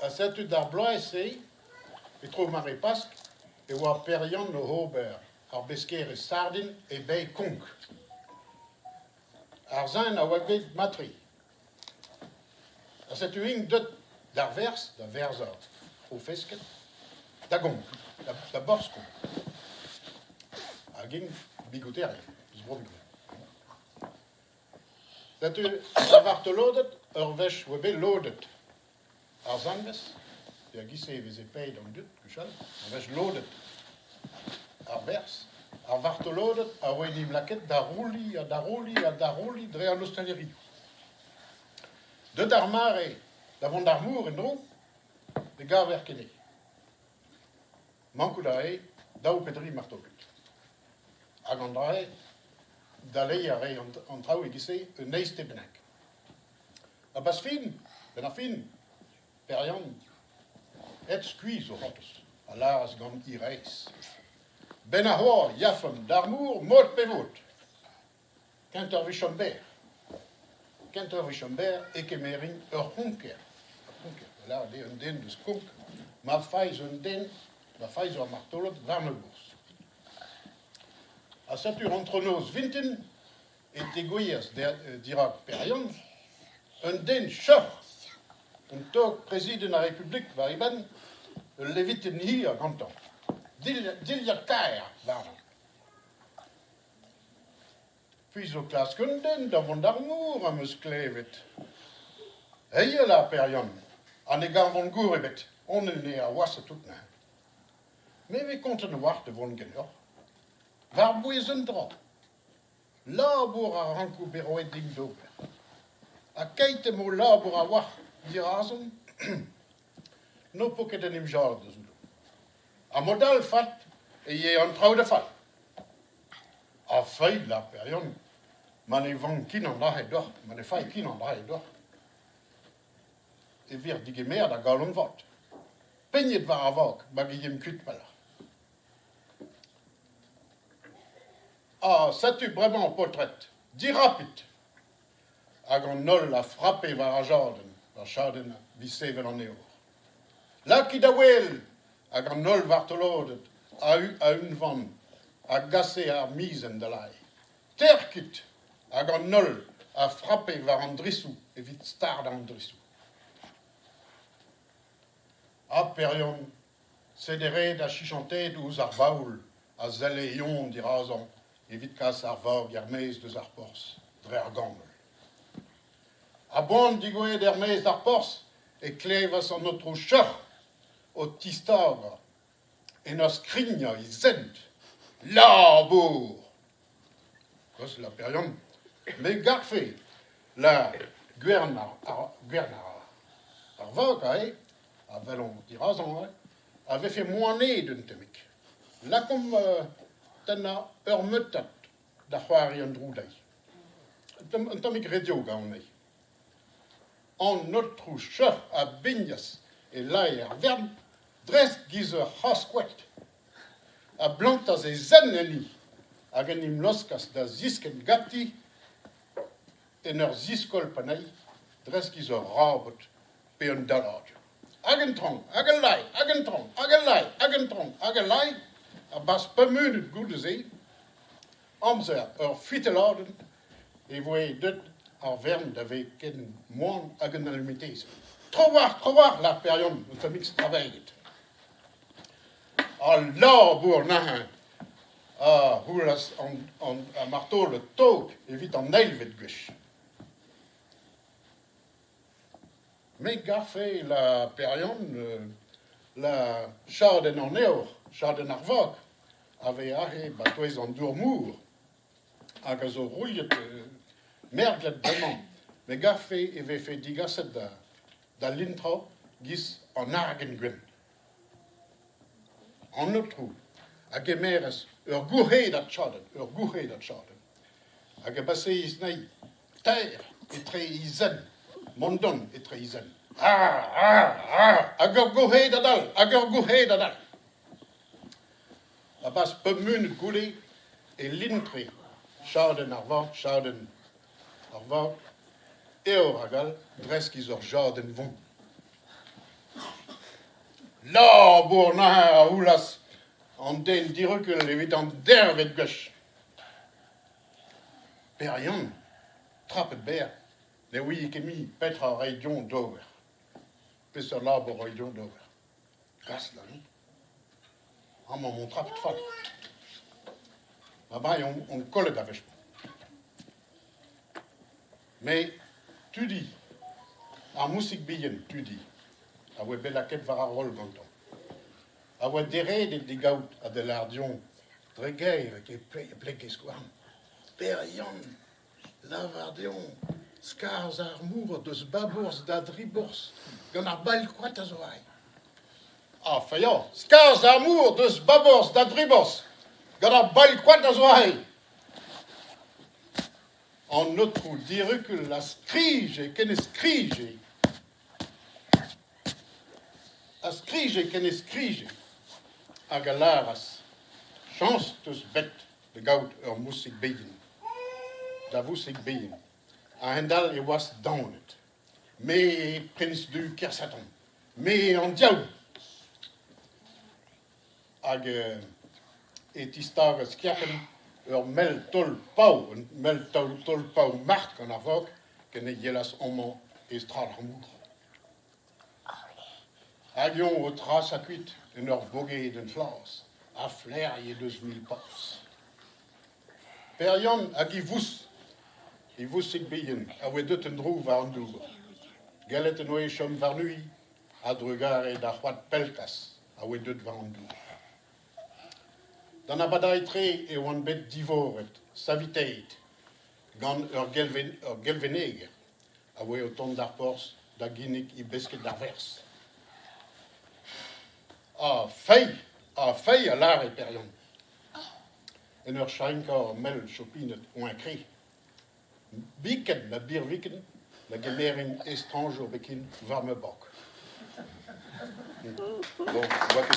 a setu d'ar bloaese, e tro mare pask, e oa perian no hober, ar besker e sardin e bei konk. Ar zin a oa bet matri. A setu ing dut d'ar vers, da verza o fesket, da gomp, da bors konk. A gin bigoteri, zbro bigot. Setu a vart lodet, ur vech oa bet lodet. Ar zanves, a gise vez e peid an dut, kuchal, ar vech lodet ar vers, ar vart lodet, a oa nim laket da rouli, dre an ostaleri. Deut ar mare, da vont ar mour en dro, de gaver kene. Mankout a e, daou pedri martoket. Hag an dra e, da lei a re an trao e gise, un neiste benak. A bas fin, ben ar fin, perian, et skuiz o c'hotos, a laras gant ireis. Ben a hoa, yafam, d'armour, mot pevot. Kent ur vichom ber. Kent ur vichom ber, e kemerin ur honker. Là, de un den de skunk, ma faiz un den, ma faiz ur martolot, varne bours. A satur entre nos vintin, et degoias dirak perian, un den chor, un tok président la République, variban, levit en hi a gantan. Dilja kaer, varne. Puis o klas kunden, da vont d'armour, am eus klevet. Eie la perian, an e gavon gour ebet, on ne a oas a tout na. Me ve konten wart vont genor. Var bouezen dra. Labour a rankou beroet dim dober. A keite mo labour a war dirazon, no poket en im jar de zoulo. A modal fat, e ye an trao de fat. A fei la perion, man e vang kin an dahe dor, man e fai kin an dahe dor. E vir digemer da galon vat. Peignet var a vak, bag e yem kut pala. Ah, setu bremañ potret, dirapit. Hag an nol a frappe var a jarden visevel an eo. Laki da wel, hag an nol vartolodet, a un van, a gase ar mizen da lai. Terkit, hag an nol a frappe var an drissou, evit stard an drissou. A perion, sederet a chichantet ouz ar baoul, a zelle ion dirazan, evit kas ar vaog ermez deus ar pors, dre ar gambel. A bont digoet ermez d'ar pors, e klevas an notro chor, o tistaga, en os krigna e zent. Labour! Kos la perion, me garfe, la gwernar ar vaog a e, a velon dirazan, ave fe moane d'un temik. La kom tena ur meutat da c'hoari an droudai. Un temik redio gaon e. An notru chor a bignas e lai ar vern, dres giz ur c'haskwet. A blantaz e zen eni, hag en im loskas da zisken gati, en ur ziskol panai, dres giz ur rabot pe un dalad. Hag en trong, hag en lai, hag en trong, hag en lai, hag en trong, hag en lai, a bas pe meunut goude ze, amzer ur fiteladen, e voe dut ar vern da ve ken moan hag en alumitez. Trovar la perion, un famix travaillet. A labour nahan, a houlas a marteau le tok, evit an eilvet gwech. Me garfe la perion, la charden an eur, charden ar vag, ave ahe batouez an dourmour, hag a zo rouillet merglet deman, me garfe eve fe digaset da lintra giz an argen gwen. An notrou, hag e meres ur gouhet dat charden, hag e basse is nei, ter etre izen, mondon etre izen. Hag ur gouhet da dal, A bas pe munut goule e lintre, charden ar vag, eo ragal, dres kiz ur jarden vont. La bourna oulas, en den dirukul evit an dervet gush. Perion, trappet ber, ne oui kemi petra region dover. Pesser labo region dover. Gas là, non? Ah, mon trappet fall. Là-bas, on colle d'avec. Mais, tu dis, en musique bien, tu dis, a we bella ket var a rol gantan. A we dere de gaout a de l'ardion, dregeir ke plek esquam. Perion, lavardion, skars armour deus babours da dribours, gant ar bal kwat a zo ai. Ah, faillant, skars armour deus babours da dribours, gant ar bal kwat a zo ai. En notre dirukul la skrige ken skrige. A skrige ken skrige. A galaras. Chans teus bet de gaout ur mousik beien. Da vousik beien. A hendal e was daonet. Me prins du kersaton. Me an diaou. Hag et istar skiaken ur mel tol pau. Mel tol pau mark an avok ken e yelas oman estrad armour. Agion au tras à cuite, une heure boguée d'une flas, à flair y est 2000 pors. Perion agi vous sig bien, a we deut en drou var an dour. Galet en oe chom var nui, a drugar e da c'hoat pelkas, a we deut var an dour. Dan a badaitre e oan bet divoret, saviteit, gant ur gelveneger, a we o ton d'ar pors, da ginnik I besket d'ar vers. A fei a l'ar e perion. En ur schainkar mel chopinet oan kri. Biken la bir viken, la gemerin estranjo bekin var me bok. Bon, wat